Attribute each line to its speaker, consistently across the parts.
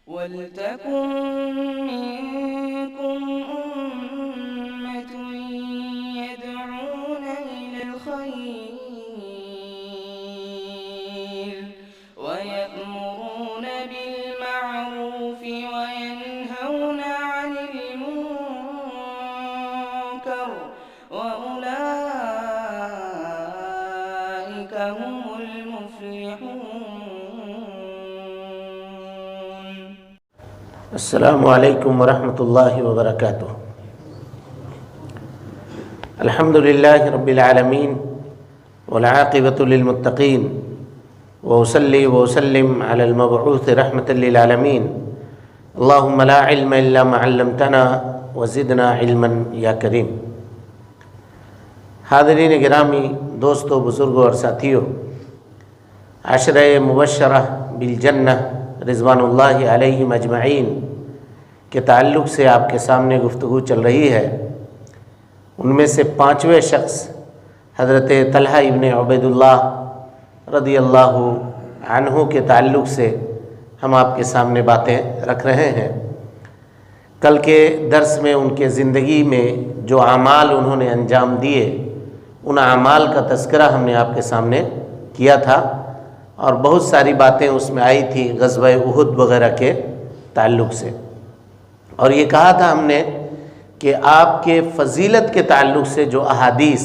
Speaker 1: ولتكن منكم أمة يدعون إلى الخير ويأمرون بالمعروف وينهون عن المنكر وأولئك هم المفلحون.
Speaker 2: السلام علیکم ورحمۃ اللہ وبرکاتہ. الحمد للہ رب العالمین والعاقبۃ للمتقین وأصلی وأسلم علی المبعوث رحمۃ للعالمین. اللہم لا علم الا ما علمتنا وزدنا علما یا کریم. حاضرین گرامی، دوستو، بزرگوں اور ساتھیوں، عشرہ مبشرہ بالجنہ رضوان اللہ علیہم اجمعین کے تعلق سے آپ کے سامنے گفتگو چل رہی ہے. ان میں سے 5ویں شخص حضرت طلحہ ابن عبید اللہ رضی اللہ عنہ کے تعلق سے ہم آپ کے سامنے باتیں رکھ رہے ہیں. کل کے درس میں ان کے زندگی میں جو اعمال انہوں نے انجام دیے، ان اعمال کا تذکرہ ہم نے آپ کے سامنے کیا تھا، اور بہت ساری باتیں اس میں آئی تھی غزوہ احد وغیرہ کے تعلق سے. اور یہ کہا تھا ہم نے کہ آپ کے فضیلت کے تعلق سے جو احادیث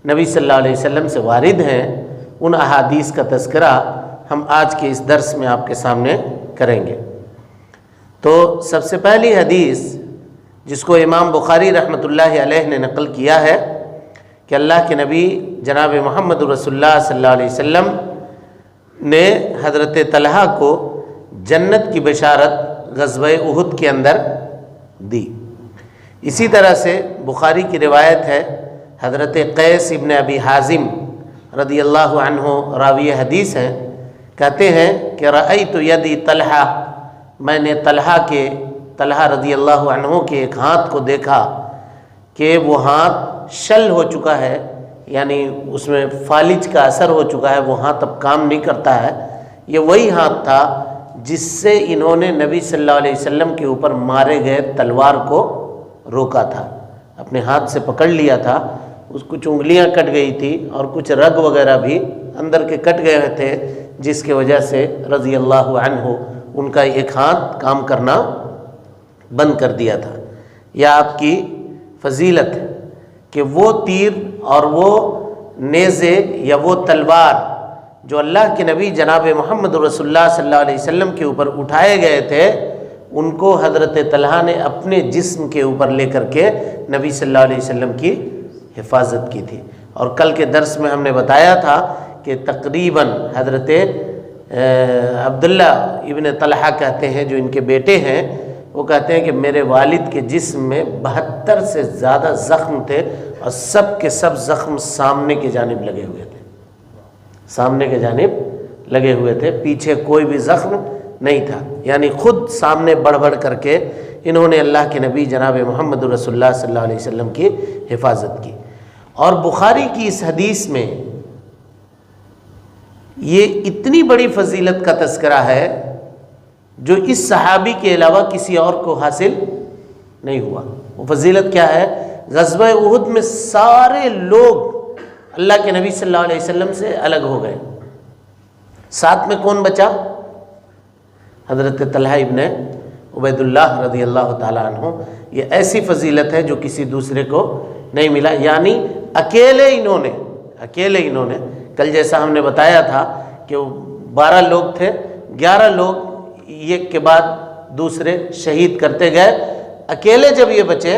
Speaker 2: نبی صلی اللہ علیہ وسلم سے وارد ہیں، ان احادیث کا تذکرہ ہم آج کے اس درس میں آپ کے سامنے کریں گے. تو سب سے پہلی حدیث جس کو امام بخاری رحمۃ اللہ علیہ نے نقل کیا ہے کہ اللہ کے نبی جناب محمد رسول اللہ صلی اللہ علیہ وسلم نے حضرت طلحہ کو جنت کی بشارت غزوہ احد کے اندر دی. اسی طرح سے بخاری کی روایت ہے، حضرت قیس ابن ابی حازم رضی اللہ عنہ راوی حدیث ہیں، کہتے ہیں کہ رأیت یدی طلحہ، میں نے طلحہ رضی اللہ عنہ کے ایک ہاتھ کو دیکھا کہ وہ ہاتھ شل ہو چکا ہے، یعنی اس میں فالج کا اثر ہو چکا ہے، وہ ہاتھ اب کام نہیں کرتا ہے. یہ وہی ہاتھ تھا جس سے انہوں نے نبی صلی اللہ علیہ وسلم کے اوپر مارے گئے تلوار کو روکا تھا. اپنے ہاتھ سے پکڑ لیا تھا، اس کچھ انگلیاں کٹ گئی تھی اور کچھ رگ وغیرہ بھی اندر کے کٹ گئے تھے، جس کی وجہ سے رضی اللہ عنہ ان کا ایک ہاتھ کام کرنا بند کر دیا تھا. یہ آپ کی فضیلت ہے کہ وہ تیر اور وہ نیزے یا وہ تلوار جو اللہ کے نبی جناب محمد رسول اللہ صلی اللہ علیہ وسلم کے اوپر اٹھائے گئے تھے، ان کو حضرت طلحہ نے اپنے جسم کے اوپر لے کر کے نبی صلی اللہ علیہ وسلم کی حفاظت کی تھی. اور کل کے درس میں ہم نے بتایا تھا کہ تقریباً حضرت عبداللہ ابن طلحہ کہتے ہیں، جو ان کے بیٹے ہیں، وہ کہتے ہیں کہ میرے والد کے جسم میں 72 سے زیادہ زخم تھے، اور سب کے سب زخم سامنے کی جانب لگے ہوئے تھے، سامنے کی جانب لگے ہوئے تھے، پیچھے کوئی بھی زخم نہیں تھا. یعنی خود سامنے بڑھ بڑھ کر کے انہوں نے اللہ کے نبی جناب محمد رسول اللہ صلی اللہ علیہ وسلم کی حفاظت کی. اور بخاری کی اس حدیث میں یہ اتنی بڑی فضیلت کا تذکرہ ہے جو اس صحابی کے علاوہ کسی اور کو حاصل نہیں ہوا. وہ فضیلت کیا ہے؟ غزوہ احد میں سارے لوگ اللہ کے نبی صلی اللہ علیہ وسلم سے الگ ہو گئے. ساتھ میں کون بچا؟ حضرت طلحہ ابن عبید اللہ رضی اللہ تعالیٰ عنہ. یہ ایسی فضیلت ہے جو کسی دوسرے کو نہیں ملا. یعنی اکیلے انہوں نے کل جیسا ہم نے بتایا تھا کہ 12 لوگ تھے، 11 لوگ ایک کے بعد دوسرے شہید کرتے گئے. اکیلے جب یہ بچے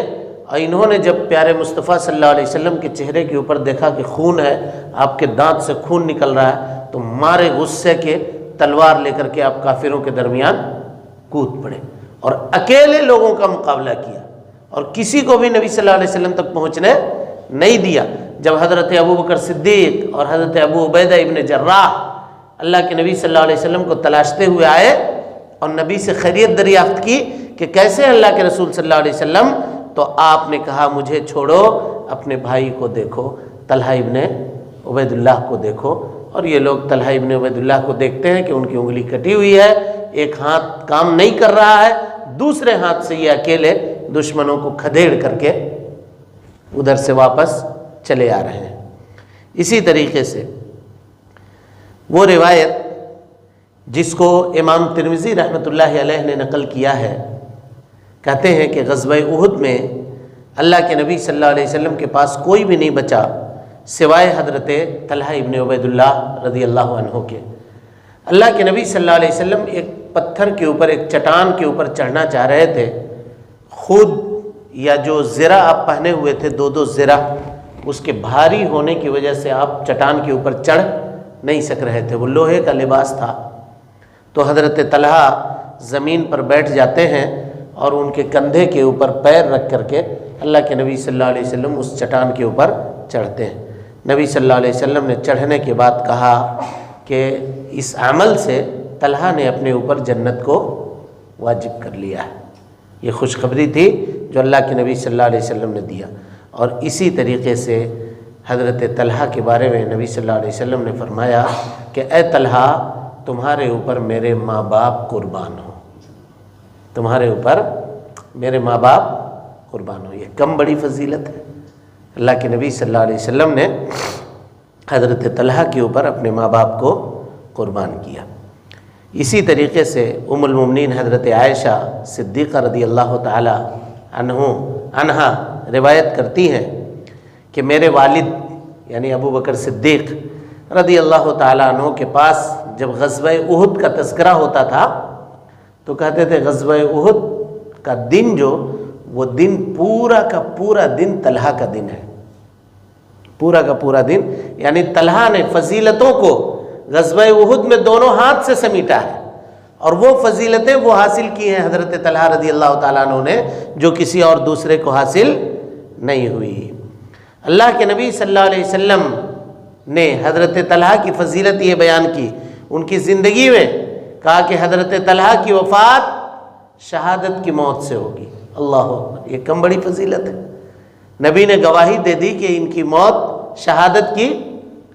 Speaker 2: اور انہوں نے جب پیارے مصطفیٰ صلی اللہ علیہ وسلم کے چہرے کے اوپر دیکھا کہ خون ہے، آپ کے دانت سے خون نکل رہا ہے، تو مارے غصے کے تلوار لے کر کے آپ کافروں کے درمیان کود پڑے اور اکیلے لوگوں کا مقابلہ کیا، اور کسی کو بھی نبی صلی اللہ علیہ وسلم تک پہنچنے نہیں دیا. جب حضرت ابوبکر صدیق اور حضرت ابو عبیدہ ابن جراح اللہ کے نبی صلی اللہ علیہ وسلم کو تلاشتے ہوئے آئے اور نبی سے خیریت دریافت کی کہ کیسے اللہ کے رسول صلی اللہ علیہ وسلم، تو آپ نے کہا مجھے چھوڑو، اپنے بھائی کو دیکھو، طلحہ ابن عبید اللہ کو دیکھو. اور یہ لوگ طلحہ ابن عبید اللہ کو دیکھتے ہیں کہ ان کی انگلی کٹی ہوئی ہے، ایک ہاتھ کام نہیں کر رہا ہے، دوسرے ہاتھ سے یہ اکیلے دشمنوں کو کھدیڑ کر کے ادھر سے واپس چلے آ رہے ہیں۔ اسی طریقے سے وہ روایت جس کو امام ترمذی رحمۃ اللہ علیہ نے نقل کیا ہے، کہتے ہیں کہ غزوہ احد میں اللہ کے نبی صلی اللہ علیہ وسلم کے پاس کوئی بھی نہیں بچا سوائے حضرت طلحہ ابن عبید اللہ رضی اللہ عنہ کے۔ اللہ کے نبی صلی اللہ علیہ وسلم ایک پتھر کے اوپر، ایک چٹان کے اوپر چڑھنا چاہ رہے تھے، خود یا جو زرہ آپ پہنے ہوئے تھے، دو زرہ، اس کے بھاری ہونے کی وجہ سے آپ چٹان کے اوپر چڑھ نہیں سک رہے تھے، وہ لوہے کا لباس تھا۔ تو حضرت طلحہ زمین پر بیٹھ جاتے ہیں اور ان کے کندھے کے اوپر پیر رکھ کر کے اللہ کے نبی صلی اللہ علیہ وسلم اس چٹان کے اوپر چڑھتے ہیں۔ نبی صلی اللہ علیہ وسلم نے چڑھنے کے بعد کہا کہ اس عمل سے طلحہ نے اپنے اوپر جنت کو واجب کر لیا ہے۔ یہ خوشخبری تھی جو اللہ کے نبی صلی اللہ علیہ وسلم نے دیا۔ اور اسی طریقے سے حضرت طلحہ کے بارے میں نبی صلی اللہ علیہ وسلم نے فرمایا کہ اے طلحہ، تمہارے اوپر میرے ماں باپ قربان ہوں، تمہارے اوپر میرے ماں باپ قربان ہوں۔ یہ کم بڑی فضیلت ہے؟ اللہ کے نبی صلی اللہ علیہ وسلم نے حضرت طلحہ کے اوپر اپنے ماں باپ کو قربان کیا۔ اسی طریقے سے ام المومنین حضرت عائشہ صدیقہ رضی اللہ تعالی عنہا روایت کرتی ہیں کہ میرے والد یعنی ابو بکر صدیق رضی اللہ تعالی عنہ کے پاس جب غزوہ احد کا تذکرہ ہوتا تھا تو کہتے تھے غزوہ احد کا دن جو وہ دن پورا کا پورا دن طلحہ کا دن ہے، پورا کا پورا دن، یعنی طلحہ نے فضیلتوں کو غزوہ احد میں دونوں ہاتھ سے سمیٹا ہے، اور وہ فضیلتیں وہ حاصل کی ہیں حضرت طلحہ رضی اللہ تعالیٰ عنہ نے جو کسی اور دوسرے کو حاصل نہیں ہوئی۔ اللہ کے نبی صلی اللہ علیہ وسلم نے حضرت طلحہ کی فضیلت یہ بیان کی، ان کی زندگی میں کہا کہ حضرت طلحہ کی وفات شہادت کی موت سے ہوگی۔ اللہ اکبر، یہ کم بڑی فضیلت ہے؟ نبی نے گواہی دے دی کہ ان کی موت شہادت کی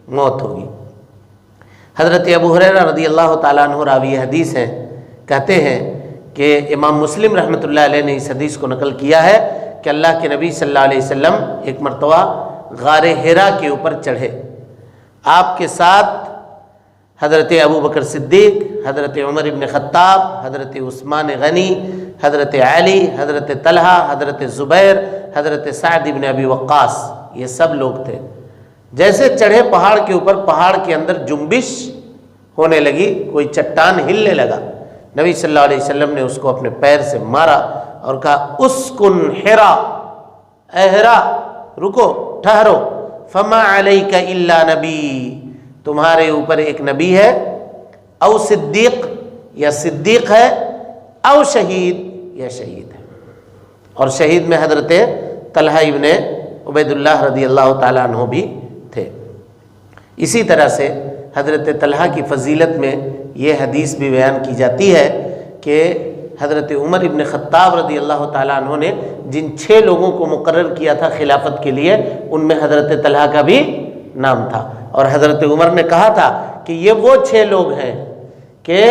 Speaker 2: موت ہوگی۔ حضرت ابو ہریرہ رضی اللہ تعالیٰ عنہ راوی حدیث ہیں، کہتے ہیں کہ امام مسلم رحمۃ اللہ علیہ نے اس حدیث کو نقل کیا ہے کہ اللہ کے نبی صلی اللہ علیہ وسلم ایک مرتبہ غار حرا کے اوپر چڑھے، آپ کے ساتھ حضرت ابو بکر صدیق، حضرت عمر ابن خطاب، حضرت عثمان غنی، حضرت علی، حضرت طلحہ، حضرت زبیر، حضرت سعد ابن ابی وقاص، یہ سب لوگ تھے۔ جیسے چڑھے پہاڑ کے اوپر، پہاڑ کے اندر جنبش ہونے لگی، کوئی چٹان ہلنے لگا، نبی صلی اللہ علیہ وسلم نے اس کو اپنے پیر سے مارا اور کہا اسکن حرا، اے حرا رکو، ٹھہرو، فما علیک الا نبی، تمہارے اوپر ایک نبی ہے، او صدیق یا صدیق ہے، او شہید یا شہید ہے۔ اور شہید میں حضرت طلحہ ابن عبید اللہ رضی اللہ تعالیٰ عنہ بھی تھے۔ اسی طرح سے حضرت طلحہ کی فضیلت میں یہ حدیث بھی بیان کی جاتی ہے کہ حضرت عمر ابن خطاب رضی اللہ تعالیٰ عنہ نے جن 6 لوگوں کو مقرر کیا تھا خلافت کے لیے، ان میں حضرت طلحہ کا بھی نام تھا، اور حضرت عمر نے کہا تھا کہ یہ وہ 6 لوگ ہیں کہ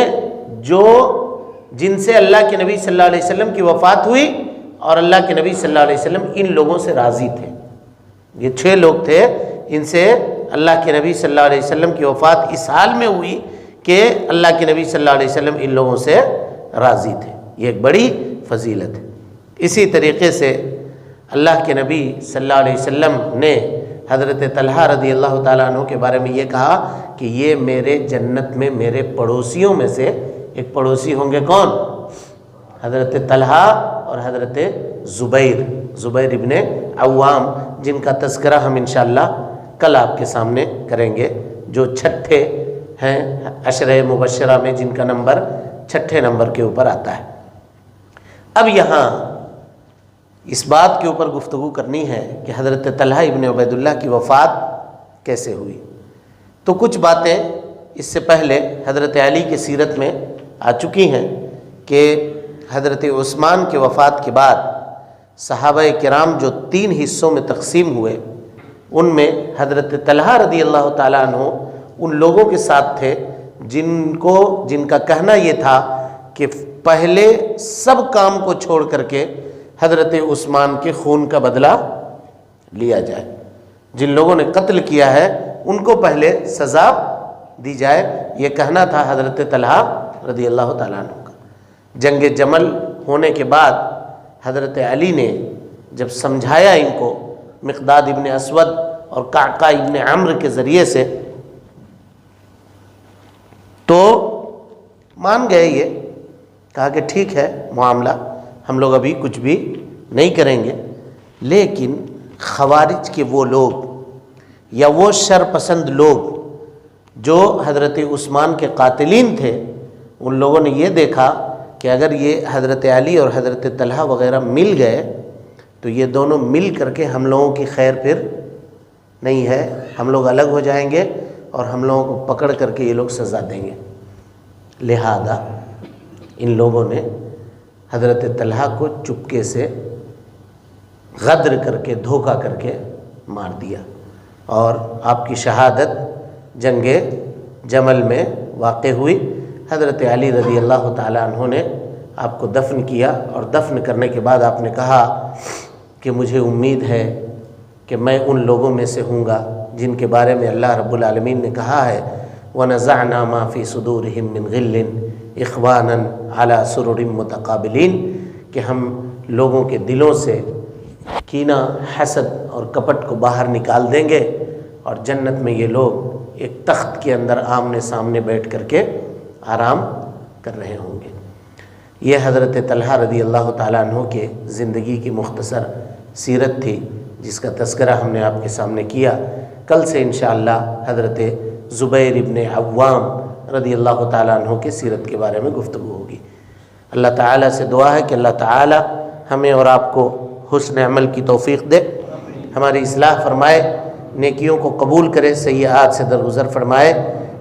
Speaker 2: جن سے اللہ کے نبی صلی اللہ علیہ وسلم کی وفات ہوئی اور اللہ کے نبی صلی اللہ علیہ وسلم ان لوگوں سے راضی تھے۔ یہ 6 لوگ تھے، ان سے اللہ کے نبی صلی اللہ علیہ وسلم کی وفات اس حال میں ہوئی کہ اللہ کے نبی صلی اللہ علیہ وسلم ان لوگوں سے راضی تھے۔ یہ ایک بڑی فضیلت ہے۔ اسی طریقے سے اللہ کے نبی صلی اللہ علیہ وسلم نے حضرت طلحہ رضی اللہ تعالیٰ عنہ کے بارے میں یہ کہا کہ یہ میرے جنت میں میرے پڑوسیوں میں سے ایک پڑوسی ہوں گے۔ کون؟ حضرت طلحہ اور حضرت زبیر ابن عوام، جن کا تذکرہ ہم انشاءاللہ کل آپ کے سامنے کریں گے، جو 6 ہیں عشرہ مبشرہ میں، جن کا نمبر 6 نمبر کے اوپر آتا ہے۔ اب یہاں اس بات کے اوپر گفتگو کرنی ہے کہ حضرت طلحہ ابن عبید اللہ کی وفات کیسے ہوئی۔ تو کچھ باتیں اس سے پہلے حضرت علی کی سیرت میں آ چکی ہیں کہ حضرت عثمان کے وفات کے بعد صحابہ کرام جو 3 حصوں میں تقسیم ہوئے، ان میں حضرت طلحہ رضی اللہ تعالیٰ عنہ ان لوگوں کے ساتھ تھے جن کا کہنا یہ تھا کہ پہلے سب کام کو چھوڑ کر کے حضرت عثمان کے خون کا بدلہ لیا جائے. جن لوگوں نے قتل کیا ہے ان کو پہلے سزا دی جائے. یہ کہنا تھا حضرت طلحہ رضی اللہ تعالیٰ عنہ کا. جنگ جمل ہونے کے بعد حضرت علی نے جب سمجھایا ان کو مقداد ابن اسود اور قعقاع ابن عمرو کے ذریعے سے تو مان گئے. یہ کہا کہ ٹھیک ہے معاملہ، ہم لوگ ابھی کچھ بھی نہیں کریں گے. لیکن خوارج کے وہ لوگ یا وہ شر پسند لوگ جو حضرت عثمان کے قاتلین تھے، ان لوگوں نے یہ دیکھا کہ اگر یہ حضرت علی اور حضرت طلحہ وغیرہ مل گئے تو یہ دونوں مل کر کے ہم لوگوں کی خیر پھر نہیں ہے، ہم لوگ الگ ہو جائیں گے اور ہم لوگوں کو پکڑ کر کے یہ لوگ سزا دیں گے. لہذا ان لوگوں نے حضرت طلحہ کو چپکے سے غدر کر کے دھوکہ کر کے مار دیا اور آپ کی شہادت جنگ جمل میں واقع ہوئی. حضرت علی رضی اللہ تعالیٰ عنہ نے آپ کو دفن کیا اور دفن کرنے کے بعد آپ نے کہا کہ مجھے امید ہے کہ میں ان لوگوں میں سے ہوں گا جن کے بارے میں اللہ رب العالمین نے کہا ہے وَنَزَعْنَا مَا فِي صُدُورِهِم مِّن غِلٍّ إِخْوَانًا عَلَى سُرُرٍ مُتَقَابِلِينَ کہ ہم لوگوں کے دلوں سے کینہ، حسد اور کپٹ کو باہر نکال دیں گے اور جنت میں یہ لوگ ایک تخت کے اندر آمنے سامنے بیٹھ کر کے آرام کر رہے ہوں گے. یہ حضرت طلحہ رضی اللہ تعالیٰ عنہ کے زندگی کی مختصر سیرت تھی جس کا تذکرہ ہم نے آپ کے سامنے کیا. کل سے انشاءاللہ حضرت زبیر ابن عوام رضی اللہ تعالیٰ عنہ کے سیرت کے بارے میں گفتگو ہوگی. اللہ تعالیٰ سے دعا ہے کہ اللہ تعالیٰ ہمیں اور آپ کو حسن عمل کی توفیق دے، ہماری اصلاح فرمائے، نیکیوں کو قبول کرے، سیئات سے درگزر فرمائے،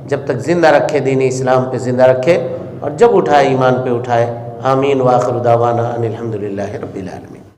Speaker 2: جب تک زندہ رکھے دین اسلام پہ زندہ رکھے اور جب اٹھائے ایمان پہ اٹھائے. آمین. وآخر دعوانا ان الحمدللہ رب العالمین.